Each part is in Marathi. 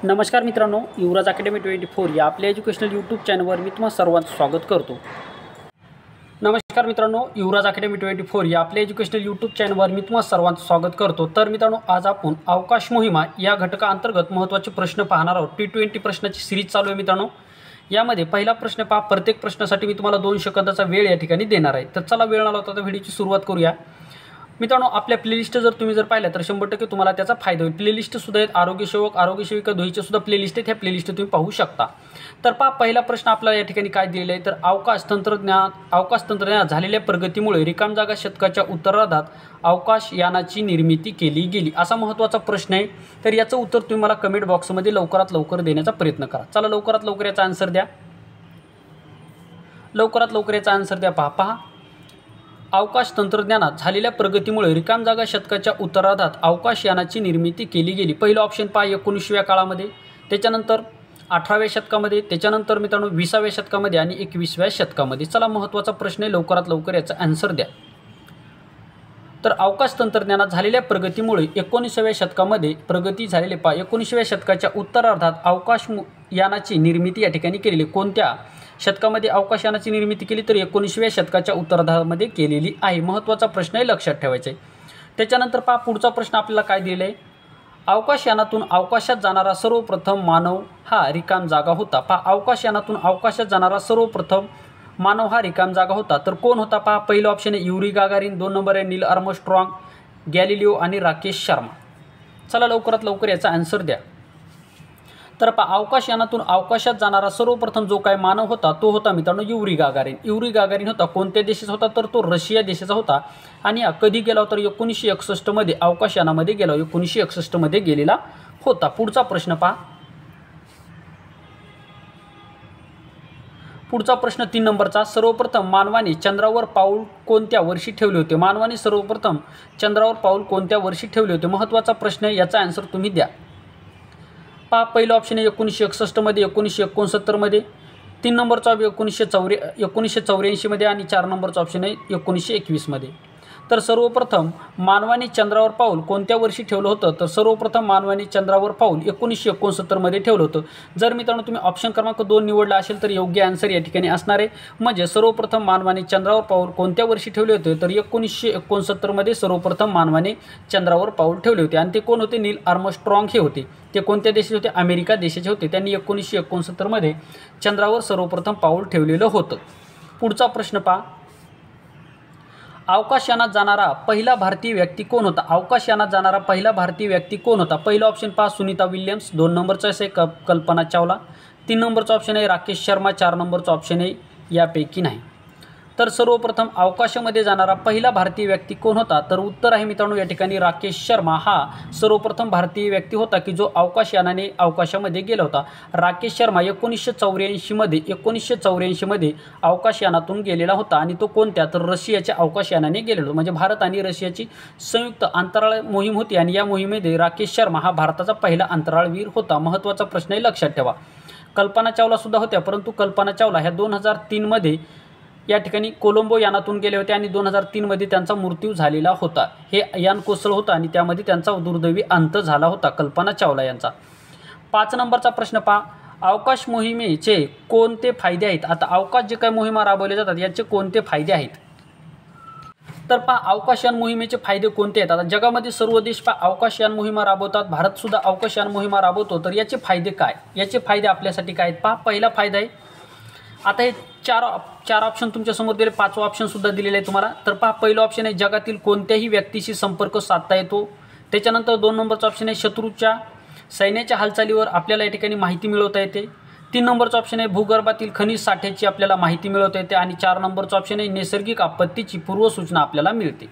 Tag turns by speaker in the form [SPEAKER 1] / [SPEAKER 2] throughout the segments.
[SPEAKER 1] नमस्कार मित्रांनो, युवराज अकॅडमी 24 या आपल्या एज्युकेशनल यूट्यूब चॅनलवर मी तुम्हा सर्वांचं स्वागत करतो। नमस्कार मित्रांनो, युवराज अकॅडमी 24 या आपल्या एज्युकेशनल यूट्यूब चॅनलवर मी तुम्हा सर्वांचं स्वागत करतो। तर मित्रांनो, आज आपण अवकाश मोहिमा या घटकाअंतर्गत महत्त्वाचे प्रश्न पाहणार आहोत। T20 प्रश्नाची सीरीज चालू आहे मित्रांनो। यामध्ये पहिला प्रश्न पहा, प्रत्येक प्रश्नासाठी मी तुम्हाला 2 सेकंदाचा वेळ या ठिकाणी देणार आहे। तर चला वेळ न लावता तर व्हिडिओची सुरुवात करूया। मित्रांनो, आपल्या प्लेलिस्ट जर तुम्ही जर पाहिल्या तर 100% तुम्हाला त्याचा फायदा होईल। प्लेलिस्ट सुद्धा आहेत, आरोग्य सेवक आरोग्य सेविका दोहीचे सुद्धा प्लेलिस्ट आहेत, ह्या प्लेलिस्ट तुम्ही पाहू शकता। तर पहा, पहिला प्रश्न आपल्याला या ठिकाणी काय दिलेला आहे, तर अवकाश तंत्रज्ञानात झालेल्या प्रगतीमुळे रिकाम जागा शतकाच्या उत्तरार्धात अवकाश यानाची निर्मिती केली गेली, असा महत्त्वाचा प्रश्न आहे। तर याचं उत्तर तुम्ही मला कमेंट बॉक्समध्ये लवकरात लवकर देण्याचा प्रयत्न करा। चला लवकरात लवकर याचा आन्सर द्या, लवकरात लवकर याचा आन्सर द्या। पहा, अवकाश तंत्रज्ञानात झालेल्या प्रगतीमुळे रिकाम जागा शतकाच्या उत्तरार्धात अवकाश यानाची निर्मिती केली गेली। पहिलं ऑप्शन पहा 19व्या काळामध्ये, त्याच्यानंतर 18व्या शतकामध्ये, त्याच्यानंतर मित्रांनो 20व्या शतकामध्ये आणि 21व्या शतकामध्ये। चला महत्त्वाचा प्रश्न आहे, लवकरात लवकर याचा आन्सर द्या। तर अवकाश तंत्रज्ञानात झालेल्या प्रगतीमुळे 19व्या शतकामध्ये प्रगती झालेले पहा 19व्या शतकाच्या उत्तरार्धात अवकाश यानाची निर्मिती या ठिकाणी केलेली। कोणत्या शतकामध्ये अवकाश यानाची निर्मिती केली, तर 19व्या शतकाच्या उत्तरार्धामध्ये केलेली आहे। महत्त्वाचा प्रश्न आहे, लक्षात ठेवायचा आहे। त्याच्यानंतर पहा पुढचा प्रश्न आपल्याला काय दिलेला आहे, अवकाश यानातून अवकाशात जाणारा सर्वप्रथम मानव हा रिकाम जागा होता। पहा, अवकाश यानातून अवकाशात जाणारा सर्वप्रथम मानव हा रिकाम जागा होता, तर कोण होता पहा। पहिलं ऑप्शन आहे युरी गागारिन, 2 नंबर आहे नील आर्मस्ट्रॉंग, गॅलिलिओ आणि राकेश शर्मा। चला लवकरात लवकर याचा आन्सर द्या। तर पहा, अवकाश यानातून अवकाशात जाणारा सर्वप्रथम जो काय मानव होता तो होता मित्रांनो युरी गागारिन। युरी गागारिन होता कोणत्या देशाचा होता, तर तो रशिया देशाचा होता। आणि कधी गेला होता, तर 1961 मध्ये अवकाश यानामध्ये गेला, 1961 मध्ये गेलेला होता। पुढचा प्रश्न पहा, पुढचा प्रश्न 3 नंबरचा, सर्वप्रथम मानवाने चंद्रावर पाऊल कोणत्या वर्षी ठेवले होते। मानवाने सर्वप्रथम चंद्रावर पाऊल कोणत्या वर्षी ठेवले होते, महत्त्वाचा प्रश्न आहे, याचा आन्सर तुम्ही द्या। पहा, पहिलं ऑप्शन आहे 1961 मध्ये, 1969 मध्ये, 3 नंबरचा 1984 मध्ये आणि 4 नंबरचा ऑप्शन आहे 1921 मध्ये। तर सर्वप्रथम मानवाने चंद्रावर पाऊल कोणत्या वर्षी ठेवलं होतं, तर सर्वप्रथम मानवाने चंद्रावर पाऊल 1969 मध्ये ठेवलं होतं। जर मित्रांनो तुम्ही ऑप्शन क्रमांक 2 निवडला असेल तर योग्य आन्सर या ठिकाणी असणार आहे। म्हणजे सर्वप्रथम मानवाने चंद्रावर पाऊल कोणत्या वर्षी ठेवले होते, तर 1969 मध्ये सर्वप्रथम मानवाने चंद्रावर पाऊल ठेवले होते। आणि ते कोण होते, नील आर्मस्ट्रॉंग हे होते। ते कोणत्या देशाचे होते, अमेरिका देशाचे होते। त्यांनी 1969 मध्ये चंद्रावर सर्वप्रथम पाऊल ठेवलेलं होतं। पुढचा प्रश्न पहा, अवकाश यानात जाणारा पहिला भारतीय व्यक्ती कोण होता। अवकाश यानात जाणारा पहिला भारतीय व्यक्ती कोण होता। पहिला ऑप्शन पहा सुनीता विल्यम्स, 2 नंबरचा आहे कल्पना चावला, 3 नंबरचा ऑप्शन आहे राकेश शर्मा, 4 नंबरचा ऑप्शन आहे यापैकी नाही। तर सर्वप्रथम अवकाशामध्ये जाणारा पहिला भारतीय व्यक्ती कोण होता, तर उत्तर आहे मित्रांनो या ठिकाणी राकेश शर्मा हा सर्वप्रथम भारतीय व्यक्ती होता की जो अवकाश यानाने अवकाशामध्ये गेला होता। राकेश शर्मा 1984 मध्ये अवकाश यानातून गेलेला होता। आणि तो कोणत्या, तर रशियाच्या अवकाश यानाने गेलेला होता। म्हणजे भारत आणि रशियाची संयुक्त अंतराळ मोहीम होती आणि या मोहिमेमध्ये राकेश शर्मा हा भारताचा पहिला अंतराळवीर होता। महत्त्वाचा प्रश्न आहे, लक्षात ठेवा। कल्पना चावला सुद्धा होत्या, परंतु कल्पना चावला ह्या 2003 मध्ये या ठिकाणी कोलंबो यानातून गेले होते आणि 2003 मध्ये त्यांचा मृत्यू झालेला होता। हे यान कोसळलं होतं आणि त्यामध्ये त्यांचा दुर्दैवी अंत झाला होता कल्पना चावला यांचा। 5 नंबरचा प्रश्न पहा, अवकाश मोहिमेचे कोणते फायदे आहेत। आता अवकाश जे काही मोहिमा राबवल्या जातात याचे कोणते फायदे आहेत, तर पहा अवकाशयान मोहिमेचे फायदे कोणते आहेत। आता जगामध्ये सर्व देश पहा अवकाशयान मोहिमा राबवतात, भारत सुद्धा अवकाशयान मोहिमा राबवतो। तर याचे फायदे काय, याचे फायदे आपल्यासाठी काय आहेत पहा। पहिला फायदा आहे, आता हे चार ऑप्शन तुमच्या समोर दिले, 5वा ऑप्शन सुद्धा दिलेला आहे तुम्हाला। तर पहा पहिलं ऑप्शन आहे जगातील कोणत्याही व्यक्तीशी संपर्क साधता येतो। त्याच्यानंतर 2 नंबरचा ऑप्शन आहे शत्रूच्या सैन्याच्या हालचालीवर आपल्याला या ठिकाणी माहिती मिळवता येते। 3 नंबरचा ऑप्शन आहे भूगर्भातील खनिज साठ्याची आपल्याला माहिती मिळवता येते। आणि 4 नंबरचा ऑप्शन आहे नैसर्गिक आपत्तीची पूर्वसूचना आपल्याला मिळते।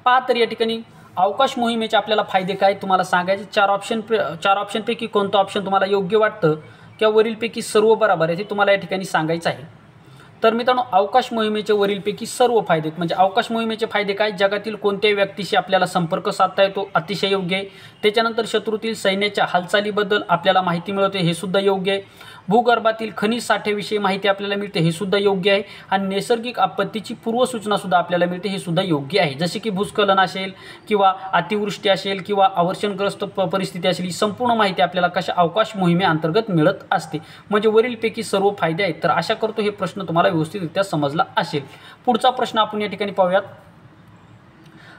[SPEAKER 1] पहा, तर या ठिकाणी अवकाश मोहिमेचे आपल्याला फायदे काय तुम्हाला सांगायचे, 4 ऑप्शनपैकी कोणतं ऑप्शन तुम्हाला योग्य वाटतं किंवा वरीलपैकी सर्व बरोबर आहे ते तुम्हाला या ठिकाणी सांगायचं आहे। तर मित्रांनो अवकाश मोहिमेचे वरीलपैकी सर्व फायदे म्हणजे अवकाश मोहिमेचे फायदे काय, जगातील कोणत्याही व्यक्तीशी आपल्याला संपर्क साधता येतो, अतिशय योग्य आहे. त्याच्यानंतर शत्रूतील सैन्याच्या हालचालीबद्दल आपल्याला माहिती मिळते, हे सुद्धा योग्य आहे. भूगर्भातील खनिज साठ्याविषयी माहिती आपल्याला मिळते, हे सुद्धा योग्य आहे. आणि नैसर्गिक आपत्तीची पूर्वसूचनासुद्धा आपल्याला मिळते, हे सुद्धा योग्य आहे. जसे की भूस्खलन असेल किंवा अतिवृष्टी असेल किंवा अवर्षणग्रस्त परिस्थिती असेल, ही संपूर्ण माहिती आपल्याला कशा अवकाश मोहिमेअंतर्गत मिळत असते. म्हणजे वरीलपैकी सर्व फायदे आहेत. तर आशा करतो हे प्रश्न तुम्हाला व्यवस्थितरित्या समजला असेल. पुढचा प्रश्न आपण या ठिकाणी पाहूयात.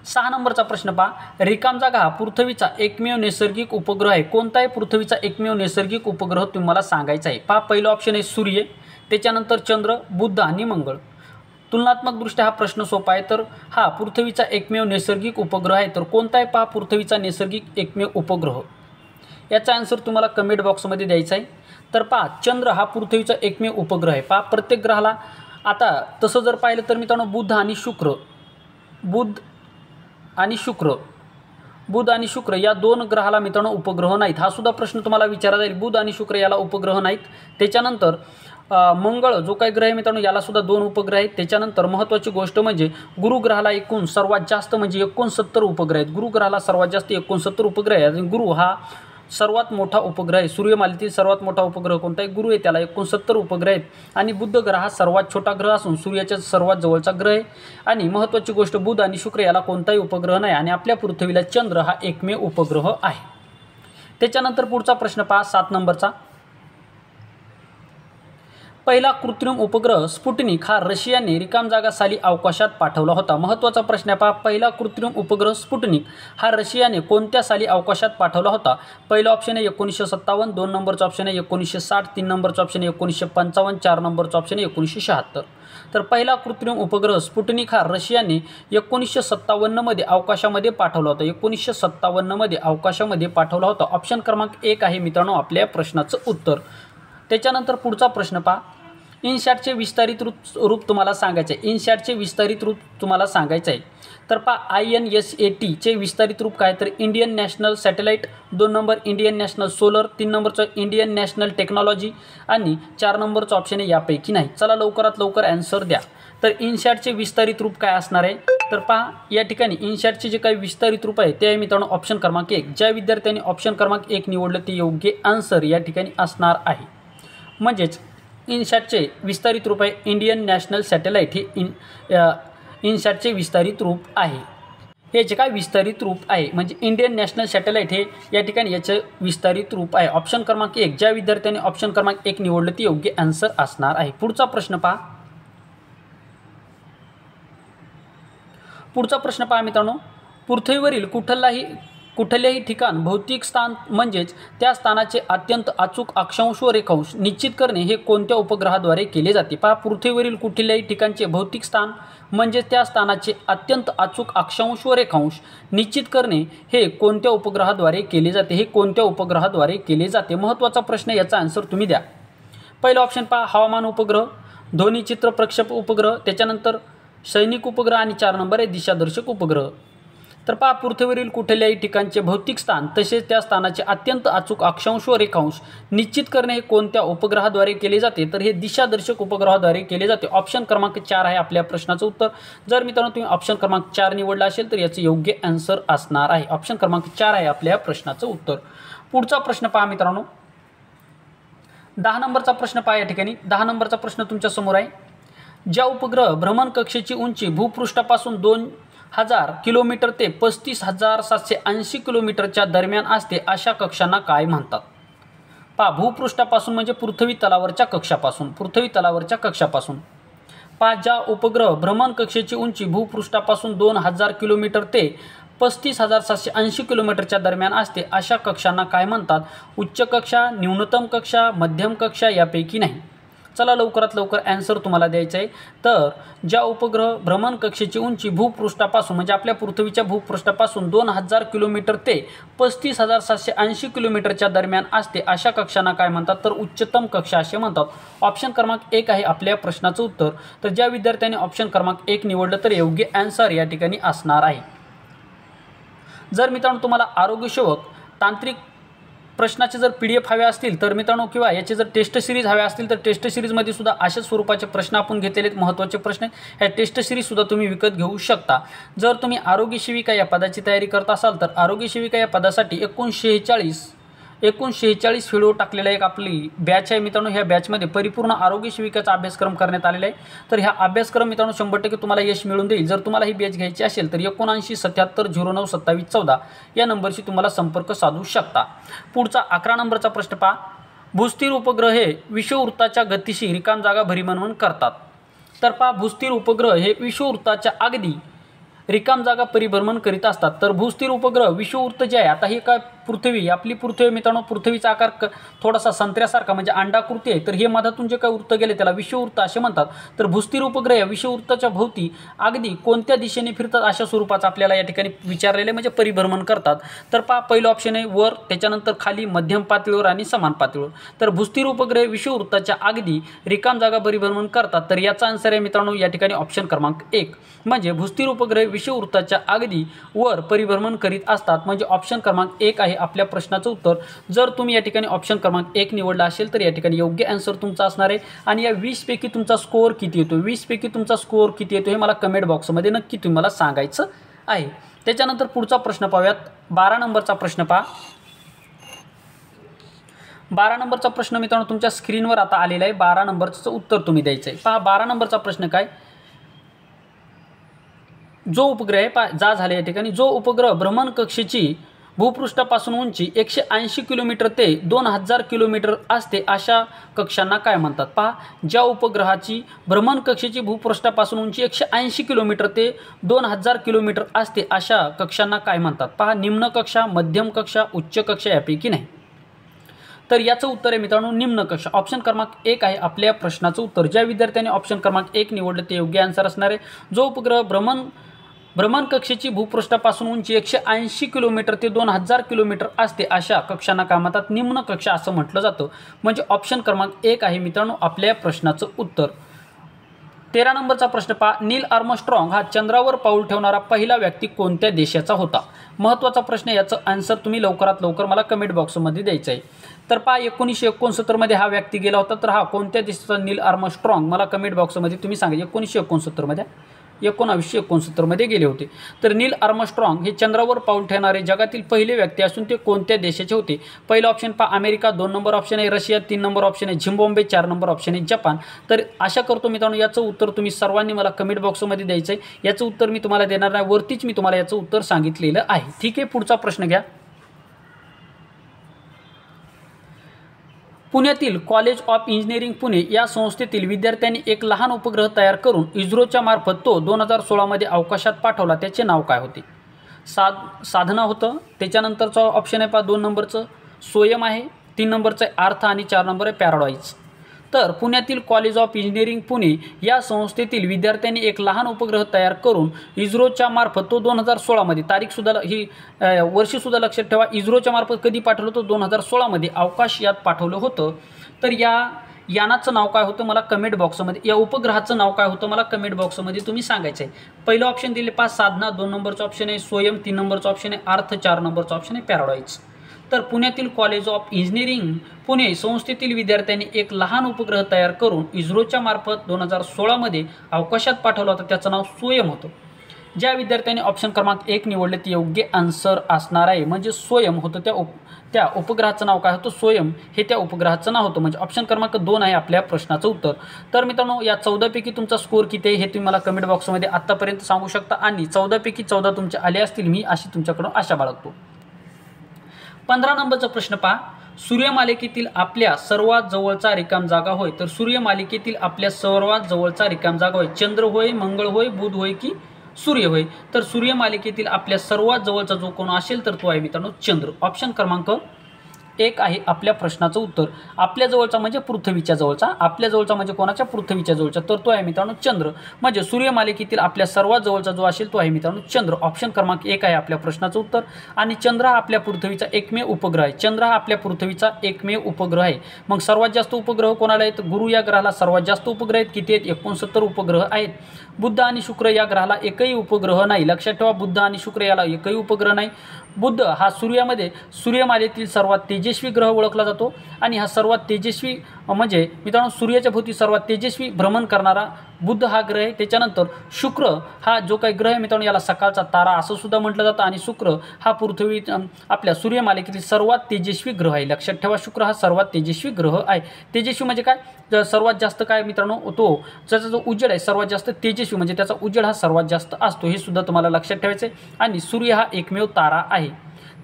[SPEAKER 1] 6 नंबरचा प्रश्न पहा. रिकाम जागा हा पृथ्वीचा एकमेव नैसर्गिक उपग्रह आहे. कोणता आहे पृथ्वीचा एकमेव नैसर्गिक उपग्रह तुम्हाला सांगायचा आहे. पहा, पहिलं ऑप्शन आहे सूर्य, त्याच्यानंतर चंद्र, बुध आणि मंगळ. तुलनात्मकदृष्ट्या हा प्रश्न सोपा आहे. तर हा पृथ्वीचा एकमेव नैसर्गिक उपग्रह आहे. तर कोणता आहे पहा पृथ्वीचा नैसर्गिक एकमेव उपग्रह. याचा आन्सर तुम्हाला कमेंट बॉक्समध्ये द्यायचा आहे. तर पहा, चंद्र हा पृथ्वीचा एकमेव उपग्रह आहे. पहा, प्रत्येक ग्रहाला आता तसं जर पाहिलं तर मित्रांनो बुध आणि शुक्र या 2 ग्रहाला मित्रांनो उपग्रह नाहीत. हा सुद्धा प्रश्न तुम्हाला विचारला जाईल. बुध आणि शुक्र याला उपग्रह नाहीत. त्याच्यानंतर मंगळ जो काही ग्रह आहे मित्रांनो याला सुद्धा 2 उपग्रह आहेत. त्याच्यानंतर महत्त्वाची गोष्ट म्हणजे गुरु ग्रहाला एकूण सर्वात जास्त म्हणजे 69 उपग्रह आहेत. गुरु ग्रहाला सर्वात जास्त 69 उपग्रह आहेत. आणि गुरु हा सर्वात मोठा उपग्रह आहे. सूर्यमालेतील सर्वात मोठा उपग्रह कोणता आहे? गुरु आहे, त्याला 69 उपग्रह आहेत. आणि बुध ग्रह हा सर्वात छोटा ग्रह असून सूर्याच्या सर्वात जवळचा ग्रह आहे. आणि महत्त्वाची गोष्ट बुध आणि शुक्र याला कोणताही उपग्रह नाही. आणि आपल्या पृथ्वीला चंद्र हा एकमेव उपग्रह आहे. त्याच्यानंतर पुढचा प्रश्न पहा 7 नंबरचा. पहिला कृत्रिम उपग्रह स्पुटनिक हा रशियाने रिकाम जागा साली अवकाशात पाठवला होता. महत्त्वाचा प्रश्न पहा, पहिला कृत्रिम उपग्रह स्पुटनिक हा रशियाने कोणत्या साली अवकाशात पाठवला होता? पहिला ऑप्शन आहे 1957, 2 नंबरचा ऑप्शन आहे 1960, 3 नंबरचा ऑप्शन आहे 1955, 4 नंबरचा ऑप्शन आहे 1976. तर पहिला कृत्रिम उपग्रह स्पुटनिक हा रशियाने 1957 मध्ये अवकाशामध्ये पाठवला होता. 1957 मध्ये अवकाशामध्ये पाठवला होता. ऑप्शन क्रमांक 1 आहे मित्रांनो आपल्या प्रश्नाचं उत्तर. त्याच्यानंतर पुढचा प्रश्न पहा. इनसॅटचे विस्तारित रूप तुम्हाला सांगायचं आहे. इनसॅटचे विस्तारित रूप तुम्हाला सांगायचं आहे. तर पहा, INSATचे विस्तारित रूप काय? तर Indian national satellite, 2 number Indian national solar, 3 नंबरचं इंडियन नॅशनल टेक्नॉलॉजी आणि 4 नंबरचं ऑप्शन आहे यापैकी नाही. चला लवकरात लवकर ॲन्सर द्या. तर इनसॅटचे विस्तारित रूप काय असणार आहे? तर पहा, या ठिकाणी इनसॅटचे जे काही विस्तारित रूप आहे ते आहे मित्रांनो ऑप्शन क्रमांक 1. ज्या विद्यार्थ्यांनी ऑप्शन क्रमांक 1 निवडलं ते योग्य आन्सर या ठिकाणी असणार आहे. म्हणजेच इनसॅटचे विस्तारित रूप आहे इंडियन नॅशनल सॅटेलाईट. हे इनसॅटचे विस्तारित रूप आहे. हे जे काय विस्तारित रूप आहे म्हणजे इंडियन नॅशनल सॅटेलाईट हे या ठिकाणी याचं विस्तारित रूप आहे. ऑप्शन क्रमांक 1. ज्या विद्यार्थ्यांनी ऑप्शन क्रमांक 1 निवडलं ते योग्य आन्सर असणार आहे. पुढचा प्रश्न पहा. मित्रांनो, पृथ्वीवरील कुठल्याही ठिकाण भौतिक स्थान म्हणजेच त्या स्थानाचे अत्यंत अचूक अक्षांश व रेखांश निश्चित करणे हे कोणत्या उपग्रहाद्वारे केले जाते? पहा, पृथ्वीवरील कुठल्याही ठिकाणचे भौतिक स्थान म्हणजे त्या स्थानाचे अत्यंत अचूक अक्षांश व रेखांश निश्चित करणे हे कोणत्या उपग्रहाद्वारे केले जाते? हे कोणत्या उपग्रहाद्वारे केले जाते? महत्त्वाचा प्रश्न, याचा आन्सर तुम्ही द्या. पहिलं ऑप्शन पहा, हवामान उपग्रह, ध्वनिचित्र प्रक्षेप उपग्रह, त्याच्यानंतर सैनिक उपग्रह आणि 4 नंबर आहे दिशादर्शक उपग्रह. तर पहा, पृथ्वीवरील कुठल्याही ठिकाणचे भौतिक स्थान तसेच त्या स्थानाचे अत्यंत अचूक अक्षांश व रेखांश निश्चित करणे हे कोणत्या उपग्रहाद्वारे केले जाते? तर हे दिशादर्शक उपग्रहाद्वारे केले जाते. ऑप्शन क्रमांक 4 आहे आपल्या प्रश्नाचं उत्तर. जर मित्रांनो तुम्ही ऑप्शन क्रमांक 4 निवडला असेल तर याचं योग्य आन्सर असणार आहे. ऑप्शन क्रमांक 4 आहे आपल्या प्रश्नाचं उत्तर. पुढचा प्रश्न पहा मित्रांनो, 10 नंबरचा प्रश्न पहा. या ठिकाणी 10 नंबरचा प्रश्न तुमच्या समोर आहे. ज्या उपग्रह भ्रमण कक्षेची उंची भूपृष्ठापासून 2000 किलोमीटर ते 35,780 किलोमीटरच्या दरम्यान असते अशा कक्षांना काय म्हणतात? पहा, भूपृष्ठापासून म्हणजे पृथ्वी तलावरच्या कक्षापासून. पहा, ज्या उपग्रह भ्रमण कक्षेची उंची भूपृष्ठापासून 2000 किलोमीटर ते 35,780 किलोमीटरच्या दरम्यान असते अशा कक्षांना काय म्हणतात? उच्च कक्षा, न्यूनतम कक्षा, मध्यम कक्षा यापैकी नाही. चला लवकरात लवकर आन्सर तुम्हाला द्यायचं आहे. तर ज्या उपग्रह भ्रमण कक्षेची उंची भूपृष्ठापासून म्हणजे आपल्या पृथ्वीच्या भूपृष्ठापासून 2000 किलोमीटर ते 35,780 किलोमीटरच्या दरम्यान असते अशा कक्षांना काय म्हणतात? तर उच्चतम कक्षा असे म्हणतात. ऑप्शन क्रमांक 1 आहे आपल्या प्रश्नाचं उत्तर. तर ज्या विद्यार्थ्यांनी ऑप्शन क्रमांक 1 निवडलं तर योग्य आन्सर या ठिकाणी असणार आहे. जर मित्रांनो तुम्हाला आरोग्यसेवक, तांत्रिक प्रश्नाचे जर PDF हवे असतील तर मित्रांनो किंवा याचे जर टेस्ट सिरीज हवे असतील तर टेस्ट सिरीजमध्ये सुद्धा अशाच स्वरूपाचे प्रश्न आपण घेतलेले आहेत, महत्त्वाचे प्रश्न. ह्या टेस्ट सिरीजसुद्धा तुम्ही विकत घेऊ शकता. जर तुम्ही आरोग्य सेविका या पदाची तयारी करत असाल तर आरोग्य सेविका या पदासाठी 46 व्हिडिओ टाकलेला एक आपली बॅच आहे मित्रांनो. ह्या बॅचमध्ये परिपूर्ण आरोग्य सेविकाचा अभ्यासक्रम करण्यात आलेला आहे. तर ह्या अभ्यासक्रम मित्रांनो 100% तुम्हाला यश मिळून देईल. जर तुम्हाला ही बॅच घ्यायची असेल तर 7977092714 या नंबरशी तुम्हाला संपर्क साधू शकता. पुढचा 11 नंबरचा प्रश्न पहा. भूस्थिर उपग्रह हे विषुववृत्ताच्या गतीशी रिकाम जागा भ्रमण करतात. तर पहा, भूस्थिर उपग्रह हे विषुववृत्ताच्या अगदी रिकाम जागा परिभ्रमण करीत असतात. तर भूस्थिर उपग्रह विषुववृत्त जे आहे, आता हे काय पृथ्वी, आपली पृथ्वी मित्रांनो, पृथ्वीचा आकार थोडासा संत्र्यासारखा म्हणजे अंडाकृती आहे. तर हे मधातून जे काय वृत्त गेले त्याला विषुववृत्त असे म्हणतात. तर भूस्थिर उपग्रह या विषुववृत्ताच्या भोवती अगदी कोणत्या दिशेने फिरतात अशा स्वरूपाचं आपल्याला या ठिकाणी विचारलेले म्हणजे परिभ्रमण करतात. तर पहा, पहिलं ऑप्शन आहे वर, त्याच्यानंतर खाली, मध्यम पातळीवर आणि समान पातळीवर. तर भूस्थिर उपग्रह विषुववृत्ताच्या अगदी रिकाम जागा परिभ्रमण करतात. तर याचा आन्सर आहे मित्रांनो या ठिकाणी ऑप्शन क्रमांक 1 म्हणजे भूस्थिर उपग्रह विषुववृत्ताच्या अगदी वर परिभ्रमण करीत असतात. म्हणजे ऑप्शन क्रमांक 1 आहे आपल्या प्रश्नाचं उत्तर. जर तुम्ही या ठिकाणी ऑप्शन क्रमांक 1 निवडला असेल तर या ठिकाणी योग्य आन्सर तुमचा असणार आहे. आणि या 20 पैकी तुमचा स्कोअर किती येतो, 20 पैकी तुमचा स्कोअर किती येतो हे मला कमेंट बॉक्समध्ये नक्की तुम्ही मला सांगायचं आहे. त्याच्यानंतर पुढचा प्रश्न पाहूयात. 12 नंबरचा प्रश्न पहा. 12 नंबरचा प्रश्न मित्रांनो तुमच्या स्क्रीनवर आता आलेला आहे. 12 नंबरचं उत्तर तुम्ही द्यायचं आहे. पहा, 12 नंबरचा प्रश्न काय, जो उपग्रह जा झाले या ठिकाणी, जो उपग्रह भ्रमण कक्षेची भूपृष्ठापासून उंची 180 किलोमीटर ते 2000 किलोमीटर असते अशा कक्षांना काय म्हणतात. पहा, ज्या उपग्रहाची भ्रमण कक्षेची भूपृष्ठापासून उंची 180 किलोमीटर ते 2000 किलोमीटर असते अशा कक्षांना काय म्हणतात. पहा, निम्न कक्षा, मध्यम कक्षा, उच्च कक्षा यापैकी नाही. तर याचं उत्तर आहे मित्रांनो निम्न कक्षा. ऑप्शन क्रमांक 1 आहे आपल्या प्रश्नाचं उत्तर. ज्या विद्यार्थ्यांनी ऑप्शन क्रमांक 1 निवडलं ते योग्य आन्सर असणार आहे. जो उपग्रह भ्रमण कक्षेची भूपृष्ठापासून उंची 180 किलोमीटर ते 2000 किलोमीटर असते अशा कक्षांना काय म्हणतात, निम्न कक्षा असं म्हटलं जातं. म्हणजे ऑप्शन क्रमांक 1 आहे मित्रांनो आपल्या प्रश्नाचं उत्तर. 13 नंबरचा प्रश्न पहा. नील आर्मस्ट्रॉंग हा चंद्रावर पाऊल ठेवणारा पहिला व्यक्ती कोणत्या देशाचा होता. महत्त्वाचा प्रश्न, याचं आन्सर तुम्ही लवकरात लवकर मला कमेंट बॉक्समध्ये द्यायचं आहे. तर पहा, 1969 मध्ये हा व्यक्ती गेला होता. तर हा कोणत्या देशाचा नील आर्मस्ट्रॉंग मला कमेंट बॉक्समध्ये तुम्ही सांगा. 1969 मध्ये 1969 मध्ये गेले होते. तर नील आर्मस्ट्रॉंग हे चंद्रावर पाऊल ठेवणारे जगातील पहिले व्यक्ती असून ते कोणत्या देशाचे होते. पहिलं ऑप्शन पहा अमेरिका, 2 नंबर ऑप्शन आहे रशिया, 3 नंबर ऑप्शन आहे झिम्बाब्वे, 4 नंबर ऑप्शन आहे जपान. तर आशा करतो मित्रांनो याचं उत्तर तुम्ही सर्वांनी मला कमेंट बॉक्समध्ये द्यायचं आहे. याचं उत्तर मी तुम्हाला देणार नाही, वरतीच मी तुम्हाला याचं उत्तर सांगितलेलं आहे. ठीक आहे, पुढचा प्रश्न घ्या. पुण्यातील कॉलेज ऑफ इंजिनिअरिंग पुणे या संस्थेतील विद्यार्थ्यांनी एक लहान उपग्रह तयार करून इस्रोच्या मार्फत तो 2016 मध्ये अवकाशात पाठवला. त्याचे नाव काय होते. साधना होतं. त्याच्यानंतरचा ऑप्शन आहे पहा 2 नंबरचं सोयम आहे, 3 नंबरचं आहे अर्थ आणि 4 नंबर आहे पॅराडाईज. तर पुण्यातील कॉलेज ऑफ इंजिनिअरिंग पुणे या संस्थेतील विद्यार्थ्यांनी एक लहान उपग्रह तयार करून इस्रोच्या मार्फत तो 2016 मध्ये, तारीखसुद्धा ही वर्षीसुद्धा लक्षात ठेवा, इस्रोच्या मार्फत कधी पाठवलं होतं 2016 मध्ये अवकाश यात पाठवलं होतं. तर या यानाचं नाव काय होतं मला कमेंट बॉक्समध्ये, या उपग्रहाचं नाव काय होतं मला कमेंट बॉक्समध्ये तुम्ही सांगायचं आहे. पहिलं ऑप्शन दिले पहा साधना, 2 नंबरचं ऑप्शन आहे सोयम, 3 नंबरचं ऑप्शन आहे अर्थ, 4 नंबरचं ऑप्शन आहे पॅराडाईज. तर पुण्यातील कॉलेज ऑफ इंजिनिअरिंग पुणे संस्थेतील विद्यार्थ्यांनी एक लहान उपग्रह तयार करून इस्रोच्या मार्फत 2016 मध्ये अवकाशात पाठवला होता. त्याचं नाव सोयम होतं. ज्या विद्यार्थ्यांनी ऑप्शन क्रमांक 1 निवडले ते योग्य आन्सर असणार आहे. म्हणजे सोयम होतं त्या उपग्रहाचं नाव काय होतं, सोयम हे त्या उपग्रहाचं नाव होतं. म्हणजे ऑप्शन क्रमांक 2 आहे आपल्या प्रश्नाचं उत्तर. तर मित्रांनो या 14 पैकी तुमचा स्कोअर किती आहे हे तुम्ही मला कमेंट बॉक्समध्ये आत्तापर्यंत सांगू शकता. आणि 14 पैकी 14 तुमचे आले असतील मी अशी तुमच्याकडून आशा बाळगतो. 15 नंबरचा प्रश्न पहा. सूर्यमालिकेतील आपल्या सर्वात जवळचा रिकाम जागा होय. तर सूर्यमालिकेतील आपल्या सर्वात जवळचा रिकाम जागा होय चंद्र होय, मंगळ होय, बुध होय की सूर्य होय. तर सूर्यमालिकेतील आपल्या सर्वात जवळचा जो कोण असेल तर तो आहे मित्रांनो चंद्र. ऑप्शन क्रमांक 1 आहे आपल्या प्रश्नाचं उत्तर. आपल्या जवळचा म्हणजे पृथ्वीच्या जवळचा, आपल्या जवळचा म्हणजे कोणाच्या, पृथ्वीच्या जवळचा. तर तो आहे मित्रांनो चंद्र. म्हणजे सूर्यमालिकेतील आपल्या सर्वात जवळचा जो असेल तो आहे मित्रांनो चंद्र. ऑप्शन क्रमांक 1 आहे आपल्या प्रश्नाचं उत्तर. आणि चंद्र हा आपल्या पृथ्वीचा एकमेव उपग्रह आहे. चंद्र हा आपल्या पृथ्वीचा एकमेव उपग्रह आहे. मग सर्वात जास्त उपग्रह कोणाला आहेत, गुरु या ग्रहाला सर्वात जास्त उपग्रह आहेत. किती आहेत, 69 उपग्रह आहेत. बुध आणि शुक्र या ग्रहाला एकही उपग्रह नाही. लक्षात ठेवा, बुध आणि शुक्र याला एकही उपग्रह नाही. बुध हा सूर्यमालेतील सर्वात तेजस्वी ग्रह ओळखला जातो आणि हा सर्वात तेजस्वी म्हणजे मित्रांनो सूर्याच्या भोवती सर्वात तेजस्वी भ्रमण करणारा बुध हा ग्रह आहे। त्याच्यानंतर शुक्र हा जो काही ग्रह आहे मित्रांनो याला सकाळचा तारा असं सुद्धा म्हटलं जातं आणि शुक्र हा पृथ्वी आपल्या सूर्यमालेतील सर्वात तेजस्वी ग्रह आहे। लक्षात ठेवा शुक्र हा सर्वात तेजस्वी ग्रह आहे। तेजस्वी म्हणजे काय सर्वात जास्त काय मित्रांनो तो त्याचा जो उजेड आहे सर्वात जास्त तेजस्वी म्हणजे त्याचा उजेड हा सर्वात जास्त असतो हे सुद्धा तुम्हाला लक्षात ठेवायचं आहे। आणि सूर्य हा एकमेव तारा आहे।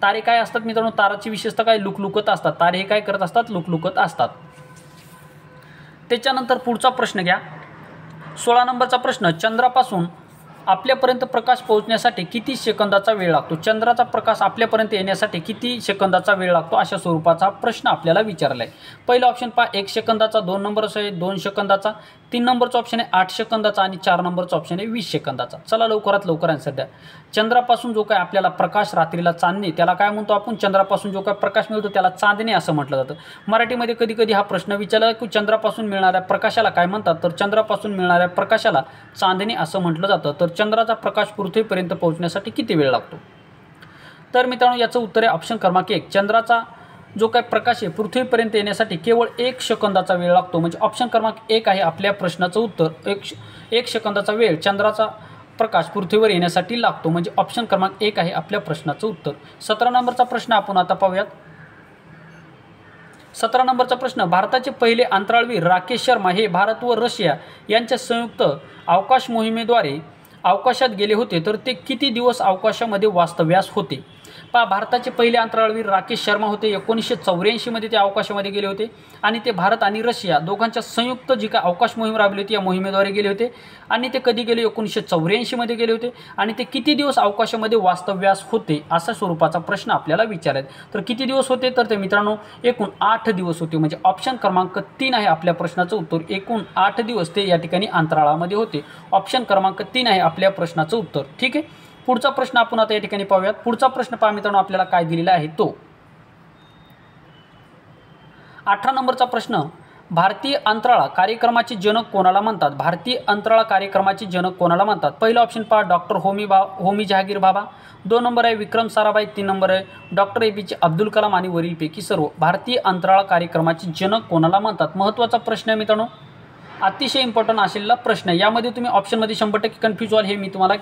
[SPEAKER 1] तारे काय असतात मित्रांनो ताराची विशेषता काय लुकलुकत असतात। तारे हे काय करत असतात लुकलुकत असतात। त्याच्यानंतर पुढचा प्रश्न घ्या 16 नंबरचा प्रश्न चंद्रापासून आपल्यापर्यंत प्रकाश पोहोचण्यासाठी किती सेकंदाचा वेळ लागतो। चंद्राचा प्रकाश आपल्यापर्यंत येण्यासाठी किती सेकंदाचा वेळ लागतो अशा स्वरूपाचा प्रश्न आपल्याला विचारला आहे। पहिला ऑप्शन पहा 1 सेकंदाचा, 2 नंबरचा आहे 2 सेकंदाचा, 3 नंबरचा ऑप्शन आहे 8 सेकंदाचा आणि 4 नंबरचा ऑप्शन आहे 20 सेकंदाचा। चला लवकरात लवकर आन्सर द्या। चंद्रापासून जो काय आपल्याला प्रकाश रात्रीला चांदणे त्याला काय म्हणतो आपण चंद्रापासून जो काय प्रकाश मिळतो त्याला चांदणे असं म्हटलं जातं। मराठीमध्ये कधी कधी हा प्रश्न विचारला की चंद्रापासून मिळणाऱ्या प्रकाशाला काय म्हणतात तर चंद्रापासून मिळणाऱ्या प्रकाशाला चांदणे असं म्हटलं जातं। तर चंद्राचा प्रकाश पृथ्वीपर्यंत पोहोचण्यासाठी किती वेळ लागतो तर मित्रांनो याचं उत्तर आहे ऑप्शन क्रमांक 1 चंद्राचा जो काय प्रकाश आहे पृथ्वीपर्यंत येण्यासाठी केवळ 1 सेकंदाचा वेळ लागतो म्हणजे ऑप्शन क्रमांक 1 आहे आपल्या प्रश्नाचं उत्तर। 1 सेकंदाचा वेळ चंद्राचा प्रकाश पृथ्वीवर येण्यासाठी लागतो म्हणजे ऑप्शन क्रमांक 1 आहे आपल्या प्रश्नाचं उत्तर। 17 नंबरचा प्रश्न आपण आता पाहूयात। 17 नंबरचा प्रश्न भारताचे पहिले अंतराळवीर राकेश शर्मा हे भारत व रशिया यांच्या संयुक्त अवकाश मोहिमेद्वारे अवकाशात गेले होते तर ते किती दिवस अवकाशामध्ये वास्तव्यास होते। पहा भारताचे पहिले अंतराळवीर राकेश शर्मा होते 1984 मध्ये ते अवकाशामध्ये गेले होते आणि ते भारत आणि रशिया दोघांच्या संयुक्त जी काय अवकाश मोहीम राबवली होती या मोहिमेद्वारे गेले होते आणि ते कधी गेले 1984 मध्ये गेले होते आणि ते किती दिवस अवकाशामध्ये वास्तव्यास होते अशा स्वरूपाचा प्रश्न आपल्याला विचारायचा। तर किती दिवस होते तर ते मित्रांनो एकूण 8 दिवस होते म्हणजे ऑप्शन क्रमांक 3 आहे आपल्या प्रश्नाचं उत्तर। एकूण 8 दिवस ते या ठिकाणी अंतराळामध्ये होते। ऑप्शन क्रमांक 3 आहे आपल्या प्रश्नाचं उत्तर। ठीक आहे पुढचा प्रश्न आपण आता या ठिकाणी पाहूयात। पुढचा प्रश्न पहा मित्रांनो आपल्याला काय दिलेला आहे तो 18 नंबरचा प्रश्न भारतीय अंतराळ कार्यक्रमाचे जनक कोणाला म्हणतात। भारतीय अंतराळ कार्यक्रमाचे जनक कोणाला म्हणतात। पहिला ऑप्शन पहा डॉक्टर होमी जहागीर बाबा, 2 नंबर आहे विक्रम साराभाई, 3 नंबर आहे डॉक्टर APJ अब्दुल कलाम आणि वरीलपैकी सर्व। भारतीय अंतराळ कार्यक्रमाचे जनक कोणाला म्हणतात महत्त्वाचा प्रश्न आहे मित्रांनो अतिशय इम्पॉर्टंट असलेला प्रश्न आहे। यामध्ये तुम्ही ऑप्शनमध्ये 100% कन्फ्यूज व्हाल हे मी तुम्हाला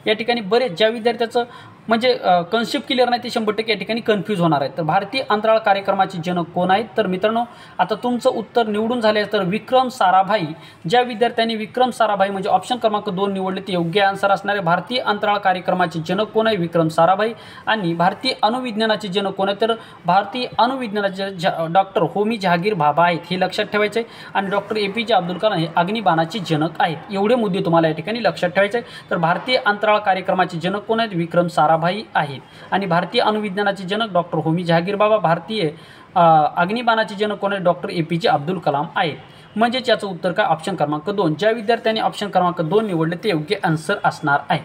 [SPEAKER 1] या ठिकाणी बरेच ज्या विद्यार्थ्याचं म्हणजे कन्सेप्ट क्लिअर नाही ते 100% या ठिकाणी कन्फ्यूज होणार आहे। तर भारतीय अंतराळ कार्यक्रमाचे जनक कोण आहेत तर मित्रांनो आता तुमचं उत्तर निवडून झाले तर विक्रम साराभाई। ज्या विद्यार्थ्यांनी विक्रम साराभाई म्हणजे ऑप्शन क्रमांक 2 निवडले ते योग्य आन्सर असणार आहे। भारतीय अंतराळ कार्यक्रमाचे जनक कोण आहे विक्रम साराभाई आणि भारतीय अणुविज्ञानाचे जनक कोण आहे तर भारतीय अणुविज्ञानाचे डॉक्टर होमी जहागीर बाबा आहेत हे लक्षात ठेवायचे आणि डॉक्टर APJ अब्दुल कलाम हे अग्निबाणाचे जनक आहेत। एवढे मुद्दे तुम्हाला या ठिकाणी लक्षात ठेवायचे। तर भारतीय अंतराळ कार्यक्रमाचे जनक कोण आहेत विक्रम साराभाई आहेत आणि भारतीय अणुविज्ञानाचे जनक डॉक्टर होमी जहागीर बाबा, भारतीय अग्निबाणाचे जनक कोण आहेत डॉक्टर APJ अब्दुल कलाम आहेत। म्हणजेच याचं उत्तर काय ऑप्शन क्रमांक 2 ज्या विद्यार्थ्यांनी ऑप्शन क्रमांक 2 निवडले ते योग्य आन्सर असणार आहे।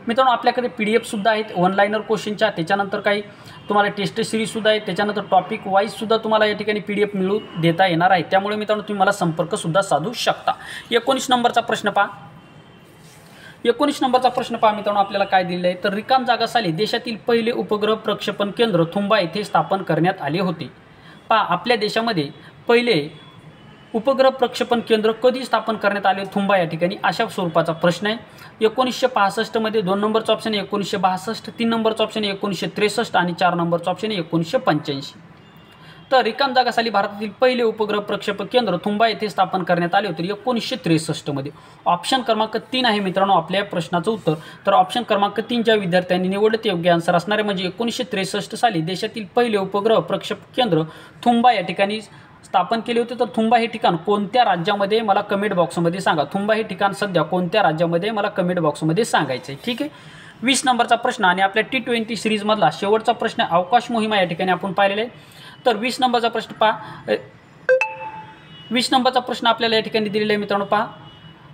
[SPEAKER 1] मित्रांनो आपल्याकडे PDF सुद्धा आहेत ऑनलाइनर क्वेश्चनच्या, त्याच्यानंतर काही तुम्हाला टेस्ट सिरीज सुद्धा आहे, त्याच्यानंतर टॉपिक वाईज सुद्धा तुम्हाला या ठिकाणी PDF मिळवून देता येणार आहे। त्यामुळे मित्रांनो तुम्ही मला संपर्क सुद्धा साधू शकता। 19 नंबरचा प्रश्न पहा। 19 नंबरचा प्रश्न पहा मित्रांनो आपल्याला काय दिलेलं आहे तर रिकाम जागा साली देशातील पहिले उपग्रह प्रक्षेपण केंद्र थुंबा येथे स्थापन करण्यात आले होते। पहा आपल्या देशामध्ये पहिले उपग्रह प्रक्षेपण केंद्र कधी स्थापन करण्यात आले थुंबा या ठिकाणी अशा स्वरूपाचा प्रश्न आहे। 1965 मध्ये 2 नंबरचा ऑप्शन आहे 1962, 3 नंबरचा ऑप्शन आहे 1963 आणि 4 नंबरचा ऑप्शन आहे 1985। तर रिकाम जागा साली भारतातील पहिले उपग्रह प्रक्षेपण केंद्र थुंबा येथे स्थापन करण्यात आले होते 1963 मध्ये। ऑप्शन क्रमांक 3 आहे मित्रांनो आपल्या प्रश्नाचं उत्तर। तर ऑप्शन क्रमांक 3 ज्या विद्यार्थ्यांनी निवडले ते योग्य आन्सर असणार आहे म्हणजे 1963 साली देशातील पहिले उपग्रह प्रक्षेपण केंद्र थुंबा या ठिकाणी स्थापन केले होते। तर थुंबा हे ठिकाण कोणत्या राज्यामध्ये मला कमेंट बॉक्समध्ये सांगा। थुंबा हे ठिकाण सध्या कोणत्या राज्यामध्ये मला कमेंट बॉक्समध्ये सांगायचं आहे। ठीक आहे 20 नंबरचा प्रश्न आणि आपल्या T20 सिरीजमधला शेवटचा प्रश्न अवकाश मोहिमा या ठिकाणी आपण पाहिलेला आहे। तर 20 नंबरचा प्रश्न पहा। 20 नंबरचा प्रश्न आपल्याला या ठिकाणी दिलेला आहे मित्रांनो पहा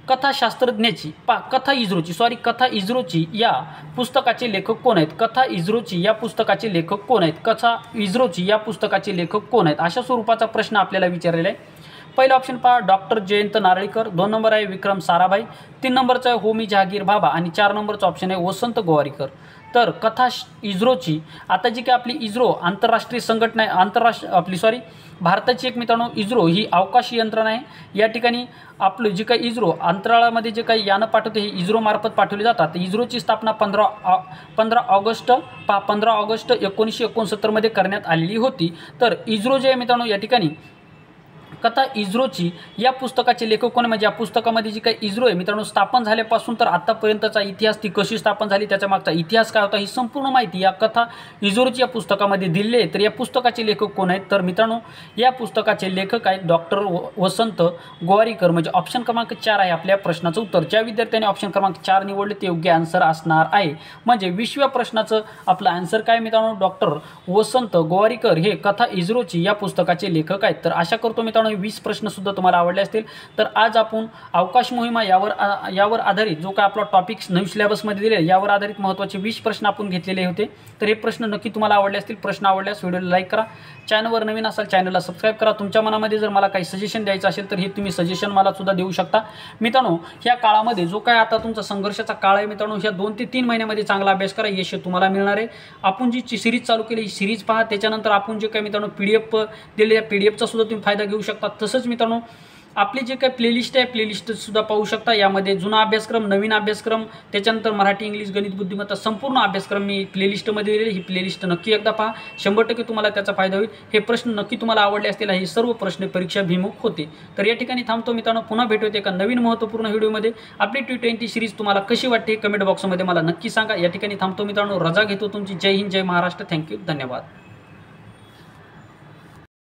[SPEAKER 1] कथाशास्त्रज्ञाची कथा इस्रोची या पुस्तकाचे लेखक कोण आहेत। कथा इस्रोची या पुस्तकाचे लेखक कोण आहेत। कथा इस्रोची या पुस्तकाचे लेखक कोण आहेत अशा स्वरूपाचा प्रश्न आपल्याला विचारलेला आहे। पहिला ऑप्शन पहा डॉक्टर जयंत नारळीकर, 2 नंबर आहे विक्रम साराभाई, 3 नंबरचा आहे होमी जहागीर बाबा आणि 4 नंबरचा ऑप्शन आहे वसंत गोवारीकर। तर कथा इस्रोची आता जी काय आपली इस्रो आंतरराष्ट्रीय संघटना आहे, भारताची एक मित्रांनो इस्रो ही अवकाश यंत्रणा आहे। या ठिकाणी आपलं जे काही इस्रो अंतराळामध्ये जे काही यानं पाठवते हे इस्रोमार्फत पाठवले जातात। इस्रोची स्थापना 15 ऑगस्ट 1969 मध्ये करण्यात आलेली होती। तर इस्रो जे आहे मित्रांनो या ठिकाणी कथा इस्रोची या पुस्तकाचे लेखक कोण म्हणजे या पुस्तकामध्ये जी काही इस्रो आहे मित्रांनो स्थापन झाल्यापासून तर आतापर्यंतचा इतिहास, ती कशी स्थापन झाली, त्याच्या मागचा इतिहास काय होता, ही संपूर्ण माहिती या कथा इस्रोची या पुस्तकामध्ये दिलेली आहे। तर या पुस्तकाचे लेखक कोण आहेत तर मित्रांनो या पुस्तकाचे लेखक आहेत डॉक्टर वसंत गोवारीकर। म्हणजे ऑप्शन क्रमांक 4 आहे आपल्या प्रश्नाचं उत्तर। ज्या विद्यार्थ्यांनी ऑप्शन क्रमांक 4 निवडले ते योग्य आन्सर असणार आहे। म्हणजे 20व्या प्रश्नाचं आपलं आन्सर काय मित्रांनो, डॉक्टर वसंत गोवारीकर हे कथा इस्रोची या पुस्तकाचे लेखक आहेत। तर आशा करतो मित्रांनो 20 प्रश्न सुद्धा तुम्हाला आवडले असतील। तर आज आपण अवकाश मोहिमा यावर आधारित जो काय आपला टॉपिक नवीन सिलेबसमध्ये दिले यावर आधारित महत्त्वाचे 20 प्रश्न आपण घेतलेले होते। तर हे प्रश्न नक्की तुम्हाला आवडले असतील। प्रश्न आवडल्यास व्हिडिओला लाईक करा, चॅनलवर नवीन असाल चॅनलला सबस्क्राईब करा। तुमच्या मनामध्ये जर मला काही सजेशन द्यायचं असेल तर हे तुम्ही सजेशन मला सुद्धा देऊ शकता। मित्रांनो ह्या काळामध्ये जो काय आता तुमचा संघर्षाचा काळ आहे मित्रांनो, ह्या 2 ते 3 महिन्यामध्ये चांगला अभ्यास करा, यश तुम्हाला मिळणार आहे। आपण जी सीरीज चालू केली ही सीरीज पहा, त्याच्यानंतर आपण जे काय मित्रांनो PDF दिले या PDFचा सुद्धा तुम्ही फायदा घेऊ शकता। तसंच मित्रांनो आपली जे काही प्लेलिस्ट आहे प्लेलिस्ट सुद्धा पाहू शकता। यामध्ये जुना अभ्यासक्रम, नवीन अभ्यासक्रम, त्याच्यानंतर मराठी, इंग्लिश, गणित, बुद्धिमत्ता संपूर्ण अभ्यासक्रम मी प्लेलिस्टमध्ये दिलेले। ही प्लेलिस्ट नक्की एकदा पहा, 100% तुम्हाला त्याचा फायदा होईल। हे प्रश्न नक्की तुम्हाला आवडले असतील, हे सर्व प्रश्न परीक्षाभिमुख होते। तर या ठिकाणी थांबतो मित्रांनो, पुन्हा भेटूया एका नवीन महत्त्वपूर्ण व्हिडिओमध्ये। आपली T20 सिरीज तुम्हाला कशी वाटते कमेंट बॉक्समध्ये मला नक्की सांगा। या ठिकाणी थांबतो मित्रांनो, रजा घेतो तुमची। जय हिंद, जय महाराष्ट्र, थँक्यू, धन्यवाद।